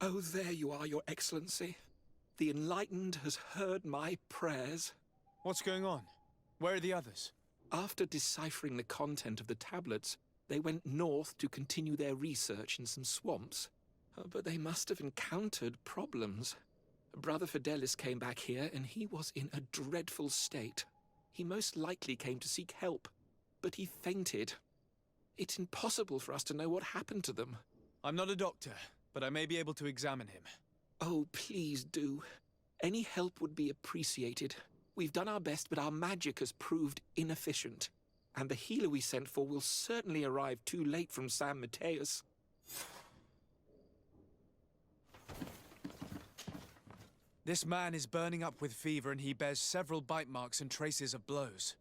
Oh, there you are, Your Excellency. The enlightened has heard my prayers. What's going on? Where are the others? After deciphering the content of the tablets, they went north to continue their research in some swamps. But they must have encountered problems. Brother Fidelis came back here, and he was in a dreadful state. He most likely came to seek help, but he fainted. It's impossible for us to know what happened to them. I'm not a doctor, but I may be able to examine him. Oh, please do. Any help would be appreciated. We've done our best, but our magic has proved inefficient. And the healer we sent for will certainly arrive too late from San Matheus. This man is burning up with fever, and he bears several bite marks and traces of blows.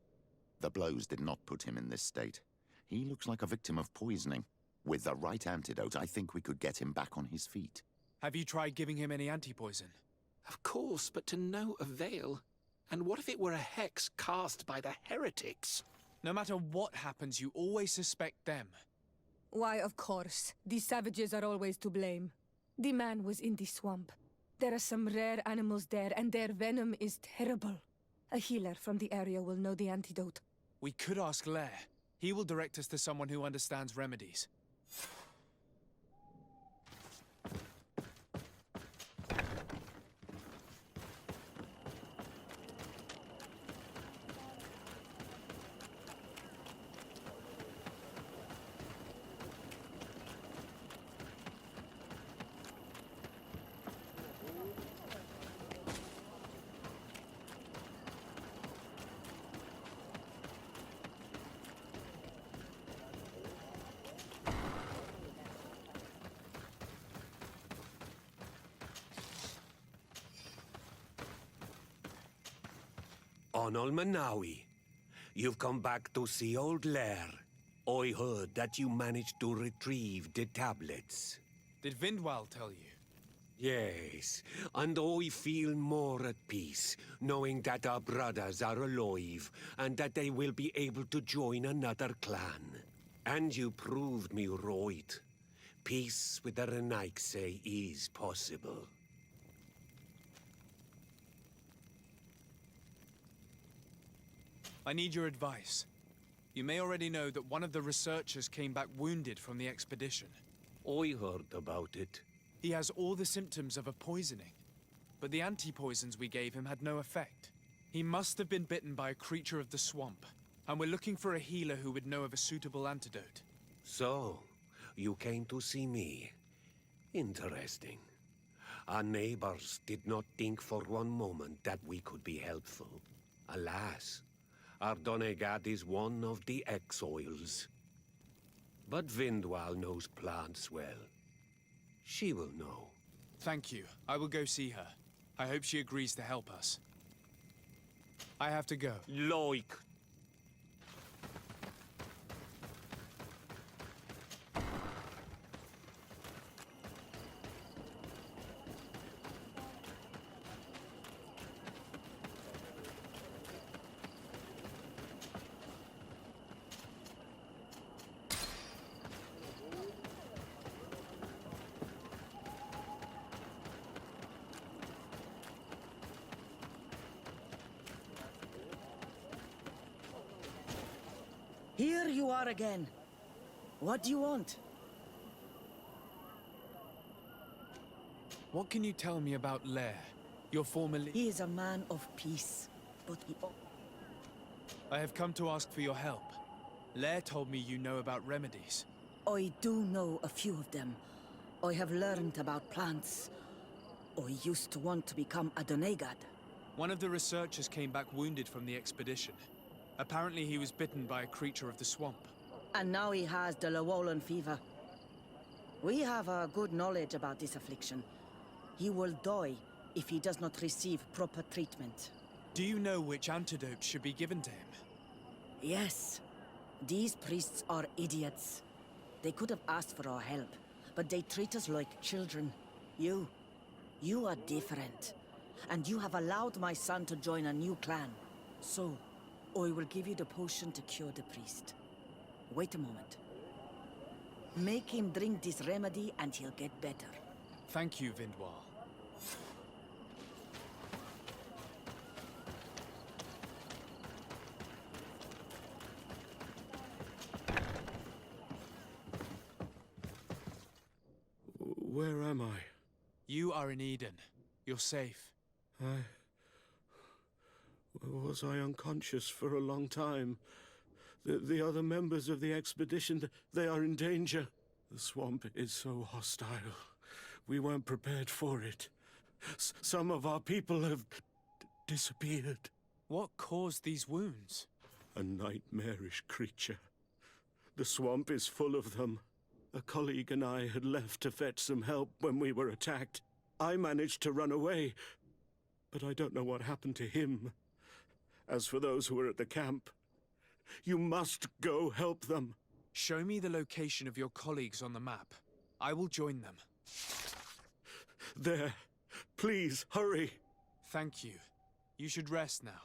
The blows did not put him in this state. He looks like a victim of poisoning. With the right antidote, I think we could get him back on his feet. Have you tried giving him any anti-poison? Of course, but to no avail. And what if it were a hex cast by the heretics? No matter what happens, you always suspect them. Why, of course. These savages are always to blame. The man was in the swamp. There are some rare animals there, and their venom is terrible. A healer from the area will know the antidote. We could ask Lair. He will direct us to someone who understands remedies. Onol Manawi, you've come back to see old Lair. I heard that you managed to retrieve the tablets. Did Vindwal tell you? Yes, and I feel more at peace, knowing that our brothers are alive, and that they will be able to join another clan. And you proved me right. Peace with the Renaigse is possible. I need your advice. You may already know that one of the researchers came back wounded from the expedition. I heard about it. He has all the symptoms of a poisoning, but the anti-poisons we gave him had no effect. He must have been bitten by a creature of the swamp, and we're looking for a healer who would know of a suitable antidote. So, you came to see me. Interesting. Our neighbors did not think for one moment that we could be helpful. Alas, our Donegad is one of the exiles. But Vindwal knows plants well. She will know. Thank you. I will go see her. I hope she agrees to help us. I have to go. Like. Here you are again. What do you want? What can you tell me about Lair, your former He is a man of peace, but he... I have come to ask for your help. Lair told me you know about remedies. I do know a few of them. I have learned about plants. I used to want to become a Donegad. One of the researchers came back wounded from the expedition. Apparently he was bitten by a creature of the swamp. And now he has the Llewellyn fever. We have a good knowledge about this affliction. He will die if he does not receive proper treatment. Do you know which antidote should be given to him? Yes. These priests are idiots. They could have asked for our help, but they treat us like children. You are different. And you have allowed my son to join a new clan. So, I will give you the potion to cure the priest. Wait a moment. Make him drink this remedy and he'll get better. Thank you, Vindwal. Where am I? You are in Eden. You're safe. Was I unconscious for a long time? The other members of the expedition, they are in danger. The swamp is so hostile. We weren't prepared for it. Some of our people have disappeared. What caused these wounds? A nightmarish creature. The swamp is full of them. A colleague and I had left to fetch some help when we were attacked. I managed to run away, but I don't know what happened to him. As for those who were at the camp, you must go help them. Show me the location of your colleagues on the map. I will join them. There. Please, hurry. Thank you. You should rest now.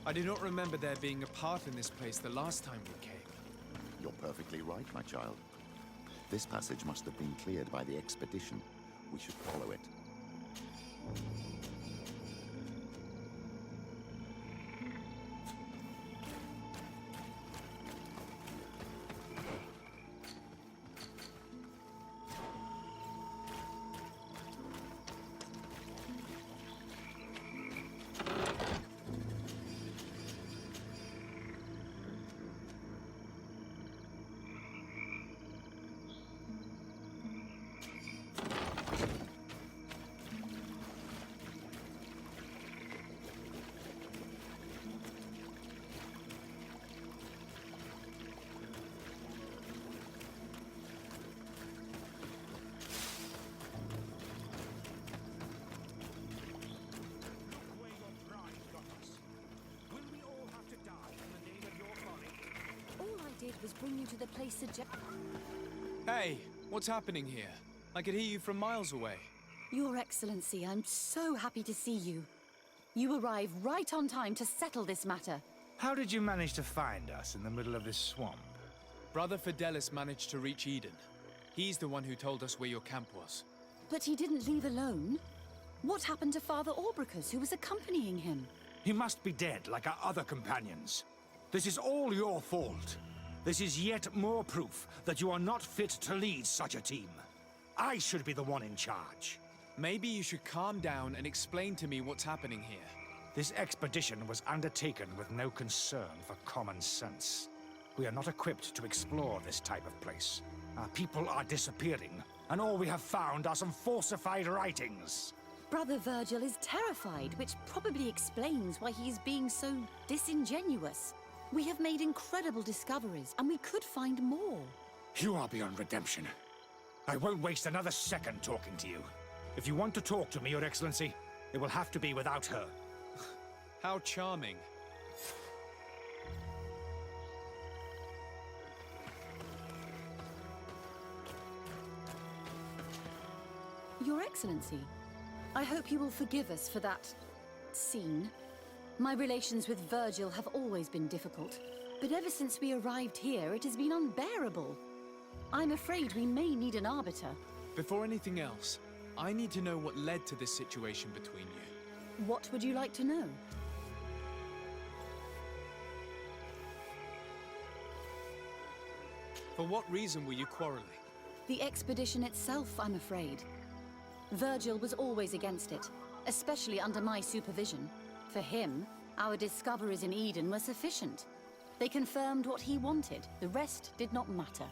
I do not remember there being a path in this place the last time we came. You're perfectly right, my child. This passage must have been cleared by the expedition. We should follow it. Was bring you to the place Hey, what's happening here? I could hear you from miles away. Your Excellency, I'm so happy to see you. You arrived right on time to settle this matter. How did you manage to find us in the middle of this swamp? Brother Fidelis managed to reach Eden. He's the one who told us where your camp was. But he didn't leave alone. What happened to Father Orbricus, who was accompanying him? He must be dead, like our other companions. This is all your fault. This is yet more proof that you are not fit to lead such a team. I should be the one in charge. Maybe you should calm down and explain to me what's happening here. This expedition was undertaken with no concern for common sense. We are not equipped to explore this type of place. Our people are disappearing, and all we have found are some falsified writings. Brother Virgil is terrified, which probably explains why he is being so disingenuous. We have made incredible discoveries, and we could find more. You are beyond redemption. I won't waste another second talking to you. If you want to talk to me, Your Excellency, it will have to be without her. How charming. Your Excellency, I hope you will forgive us for that scene. My relations with Virgil have always been difficult, but ever since we arrived here, it has been unbearable. I'm afraid we may need an arbiter. Before anything else, I need to know what led to this situation between you. What would you like to know? For what reason were you quarreling? The expedition itself, I'm afraid. Virgil was always against it, especially under my supervision. For him, our discoveries in Eden were sufficient. They confirmed what he wanted. The rest did not matter.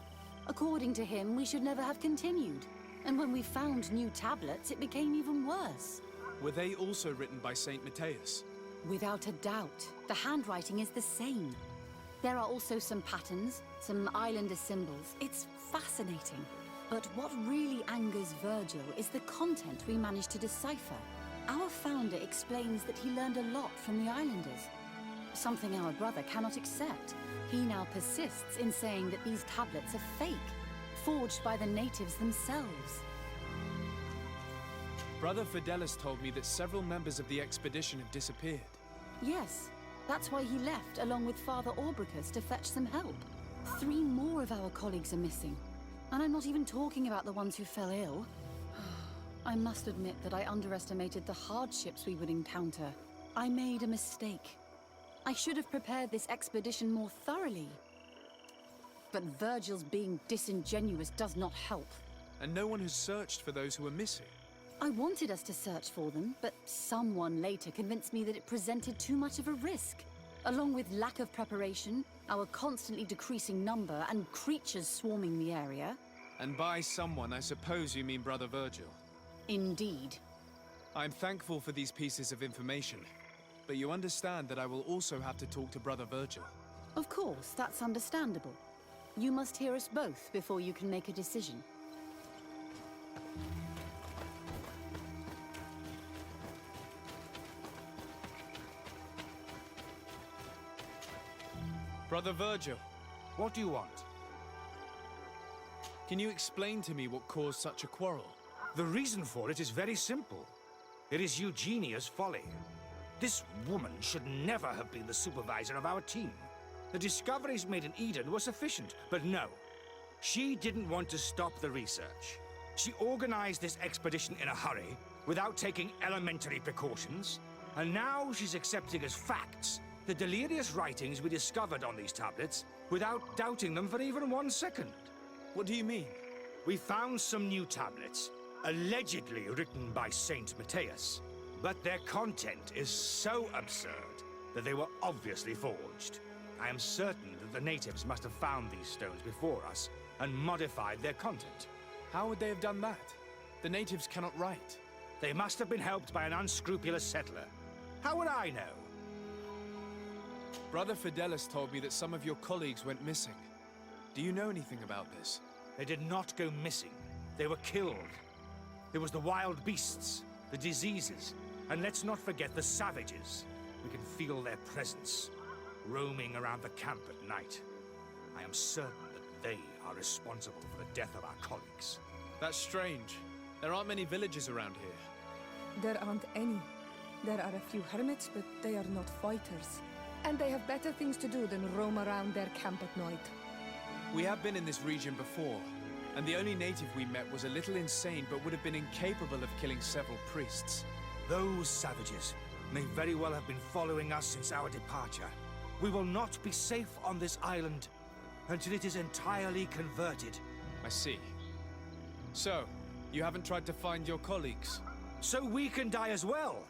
According to him, we should never have continued. And when we found new tablets, it became even worse. Were they also written by Saint Matheus? Without a doubt. The handwriting is the same. There are also some patterns, some islander symbols. It's fascinating. But what really angers Virgil is the content we managed to decipher. Our founder explains that he learned a lot from the islanders. Something our brother cannot accept. He now persists in saying that these tablets are fake, forged by the natives themselves. Brother Fidelis told me that several members of the expedition have disappeared. Yes, that's why he left along with Father Orbricus to fetch some help. 3 more of our colleagues are missing. And I'm not even talking about the ones who fell ill. I must admit that I underestimated the hardships we would encounter. I made a mistake. I should have prepared this expedition more thoroughly. But Virgil's being disingenuous does not help. And no one has searched for those who are missing. I wanted us to search for them, but someone later convinced me that it presented too much of a risk. Along with lack of preparation, our constantly decreasing number, and creatures swarming the area. And by someone, I suppose you mean Brother Virgil. Indeed. I'm thankful for these pieces of information, but you understand that I will also have to talk to Brother Virgil. Of course, that's understandable. You must hear us both before you can make a decision. Brother Virgil, What do you want? can you explain to me what caused such a quarrel? The reason for it is very simple. It is Eugenia's folly. This woman should never have been the supervisor of our team. The discoveries made in Eden were sufficient, but no. She didn't want to stop the research. She organized this expedition in a hurry, without taking elementary precautions, and now she's accepting as facts the delirious writings we discovered on these tablets, without doubting them for even 1 second. What do you mean? We found some new tablets, allegedly written by Saint Matheus, but their content is so absurd that they were obviously forged. I am certain that the natives must have found these stones before us and modified their content. How would they have done that? The natives cannot write. They must have been helped by an unscrupulous settler. How would I know? Brother Fidelis told me that some of your colleagues went missing. Do you know anything about this? They did not go missing. They were killed. There was the wild beasts, the diseases, and let's not forget the savages. We can feel their presence, roaming around the camp at night. I am certain that they are responsible for the death of our colleagues. That's strange. There aren't many villages around here. There aren't any. There are a few hermits, but they are not fighters. And they have better things to do than roam around their camp at night. We have been in this region before, and the only native we met was a little insane but would have been incapable of killing several priests. Those savages may very well have been following us since our departure. We will not be safe on this island until it is entirely converted. I see. So, you haven't tried to find your colleagues? So we can die as well.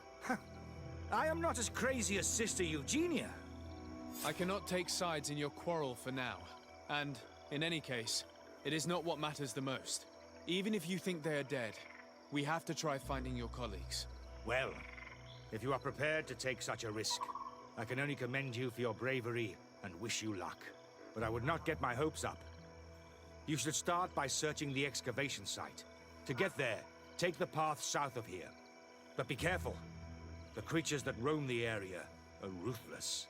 I am not as crazy as Sister Eugenia. I cannot take sides in your quarrel for now. And, in any case, it is not what matters the most. Even if you think they are dead, we have to try finding your colleagues. Well, if you are prepared to take such a risk, I can only commend you for your bravery and wish you luck. But I would not get my hopes up. You should start by searching the excavation site. To get there, take the path south of here. But be careful. The creatures that roam the area are ruthless.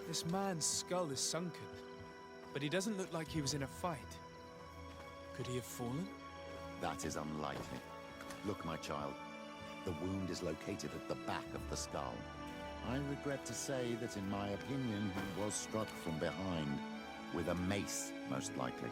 This man's skull is sunken, but he doesn't look like he was in a fight. Could he have fallen? That is unlikely. Look, my child. The wound is located at the back of the skull. I regret to say that, in my opinion, he was struck from behind. With a mace, most likely.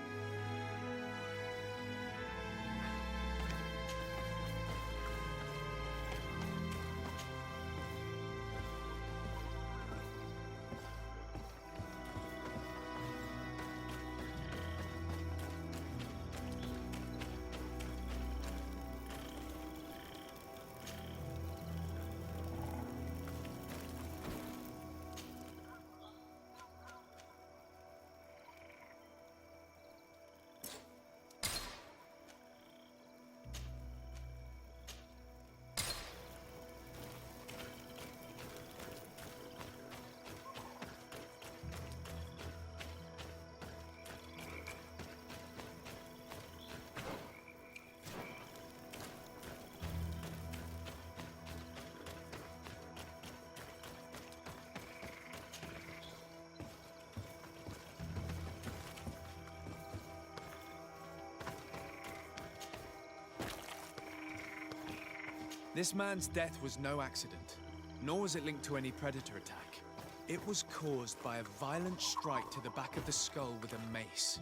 This man's death was no accident, nor was it linked to any predator attack. It was caused by a violent strike to the back of the skull with a mace.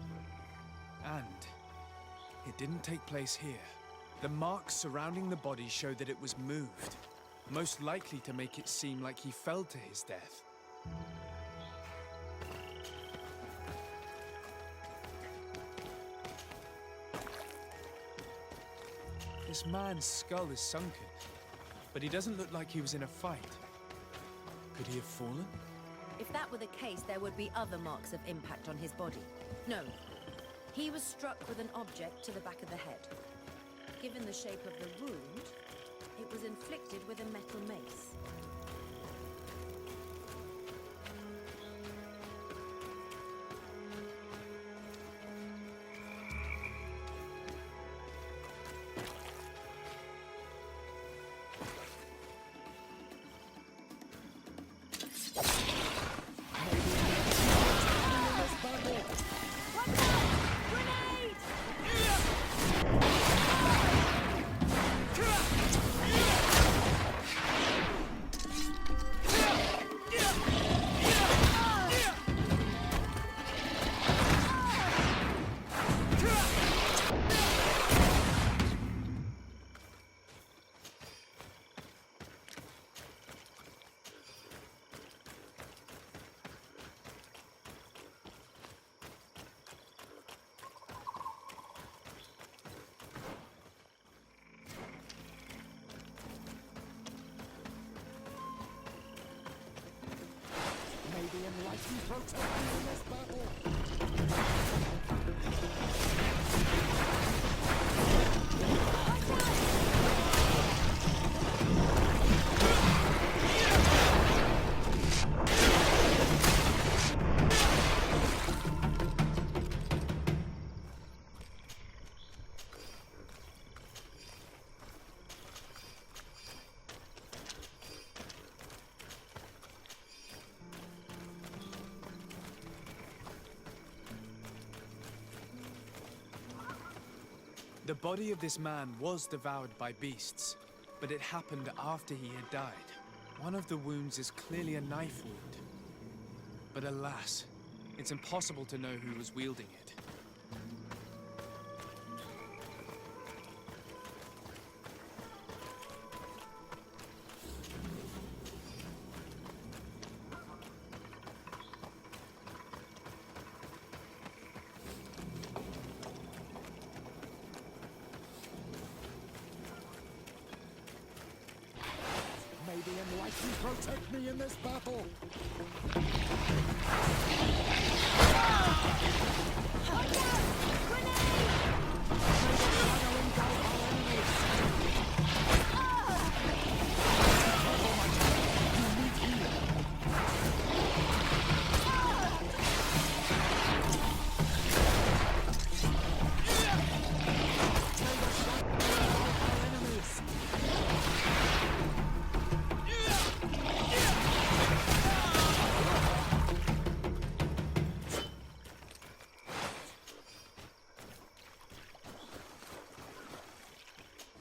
And it didn't take place here. The marks surrounding the body show that it was moved, most likely to make it seem like he fell to his death. This man's skull is sunken, but he doesn't look like he was in a fight. Could he have fallen? If that were the case, there would be other marks of impact on his body. No. He was struck with an object to the back of the head. Given the shape of the wound, it was inflicted with a metal mace. enlightened protect me in this battle! The body of this man was devoured by beasts, but it happened after he had died. One of the wounds is clearly a knife wound. But alas, it's impossible to know who was wielding it. May the enlightened protect me in this battle!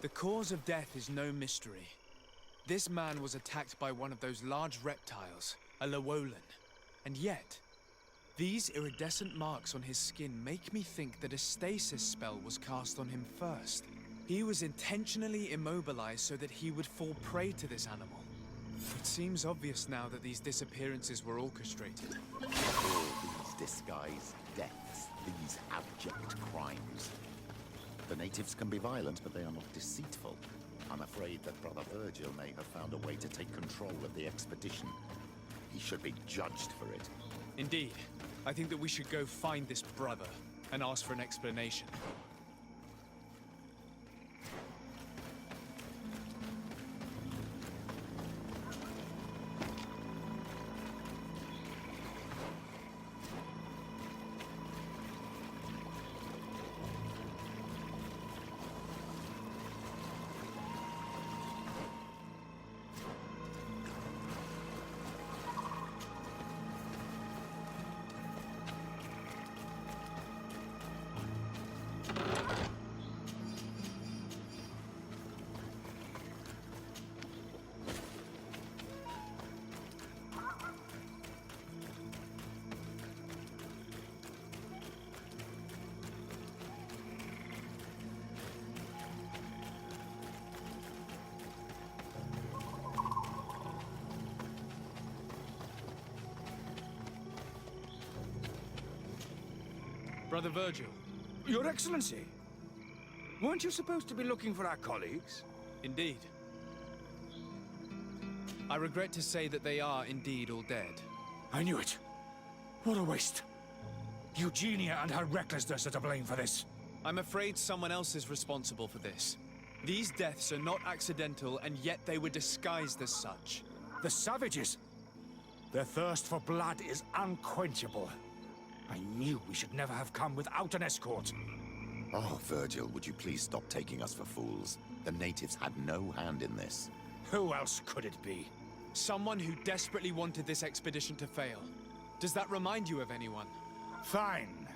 The cause of death is no mystery. This man was attacked by one of those large reptiles, a Llewellyn. And yet, these iridescent marks on his skin make me think that a stasis spell was cast on him first. He was intentionally immobilized so that he would fall prey to this animal. It seems obvious now that these disappearances were orchestrated. All these disguised deaths, these abject crimes. The natives can be violent, but they are not deceitful. I'm afraid that Brother Virgil may have found a way to take control of the expedition. He should be judged for it. Indeed. I think that we should go find this brother and ask for an explanation. Brother Virgil. Your Excellency! Weren't you supposed to be looking for our colleagues? Indeed. I regret to say that they are indeed all dead. I knew it. What a waste. Eugenia and her recklessness are to blame for this. I'm afraid someone else is responsible for this. These deaths are not accidental, and yet they were disguised as such. The savages! Their thirst for blood is unquenchable. I knew we should never have come without an escort. Oh, Virgil, would you please stop taking us for fools? The natives had no hand in this. Who else could it be? Someone who desperately wanted this expedition to fail. Does that remind you of anyone? Fine.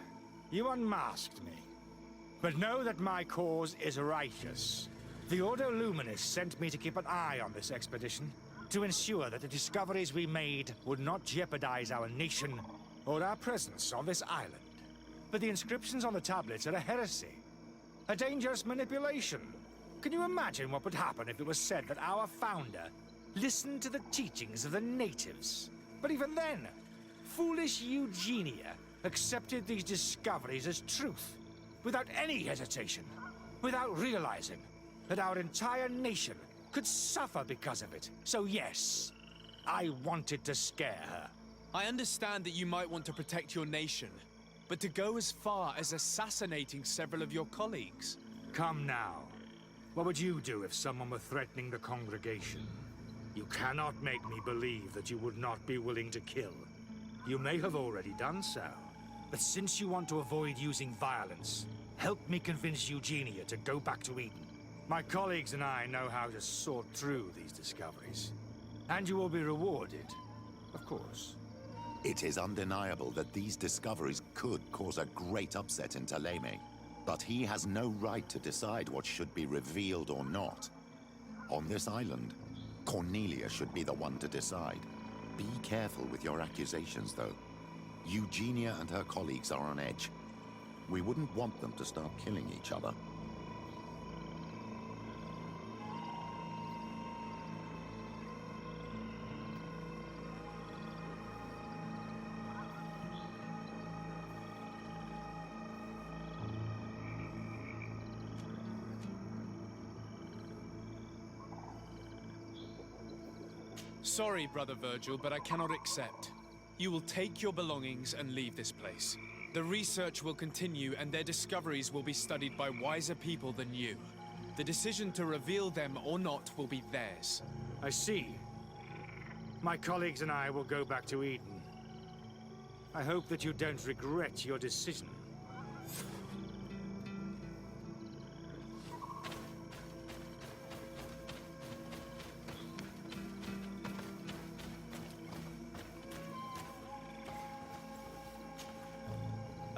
You unmasked me. But know that my cause is righteous. The Ordo Luminis sent me to keep an eye on this expedition, to ensure that the discoveries we made would not jeopardize our nation or our presence on this island. But the inscriptions on the tablets are a heresy. A dangerous manipulation. Can you imagine what would happen if it was said that our founder listened to the teachings of the natives? But even then, foolish Eugenia accepted these discoveries as truth, without any hesitation, without realizing that our entire nation could suffer because of it. So yes, I wanted to scare her. I understand that you might want to protect your nation, but to go as far as assassinating several of your colleagues... Come now. What would you do if someone were threatening the congregation? You cannot make me believe that you would not be willing to kill. You may have already done so. But since you want to avoid using violence, help me convince Eugenia to go back to Eden. My colleagues and I know how to sort through these discoveries. And you will be rewarded, of course. It is undeniable that these discoveries could cause a great upset in Thélème. But he has no right to decide what should be revealed or not. On this island, Cornelia should be the one to decide. Be careful with your accusations, though. Eugenia and her colleagues are on edge. We wouldn't want them to start killing each other. Sorry, Brother Virgil, but I cannot accept. You will take your belongings and leave this place. The research will continue, and their discoveries will be studied by wiser people than you. The decision to reveal them or not will be theirs. I see. My colleagues and I will go back to Eden. I hope that you don't regret your decision.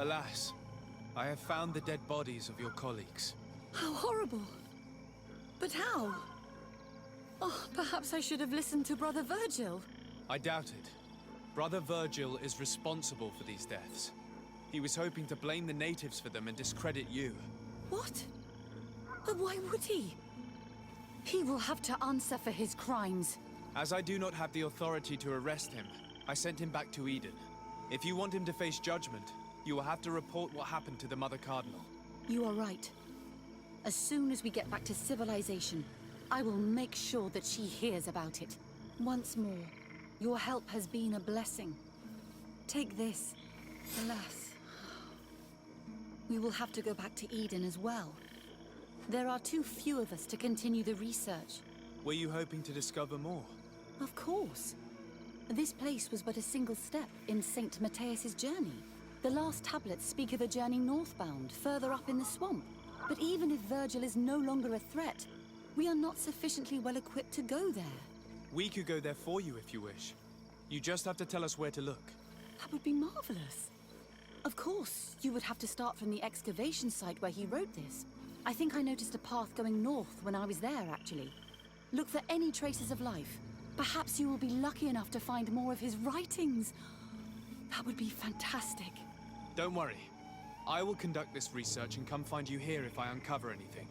Alas, I have found the dead bodies of your colleagues. How horrible. But how? Oh, perhaps I should have listened to Brother Virgil. I doubt it. Brother Virgil is responsible for these deaths. He was hoping to blame the natives for them and discredit you. What? But why would he? He will have to answer for his crimes. As I do not have the authority to arrest him, I sent him back to Eden. If you want him to face judgment, you will have to report what happened to the Mother Cardinal. You are right. As soon as we get back to civilization, I will make sure that she hears about it. Once more, your help has been a blessing. Take this. Alas, we will have to go back to Eden as well. There are too few of us to continue the research. Were you hoping to discover more? Of course. This place was but a single step in St. Matheus' journey. The last tablets speak of a journey northbound, further up in the swamp. But even if Virgil is no longer a threat, we are not sufficiently well equipped to go there. We could go there for you if you wish. You just have to tell us where to look. That would be marvelous. Of course, you would have to start from the excavation site where he wrote this. I think I noticed a path going north when I was there, actually. Look for any traces of life. Perhaps you will be lucky enough to find more of his writings. That would be fantastic. Don't worry. I will conduct this research and come find you here if I uncover anything.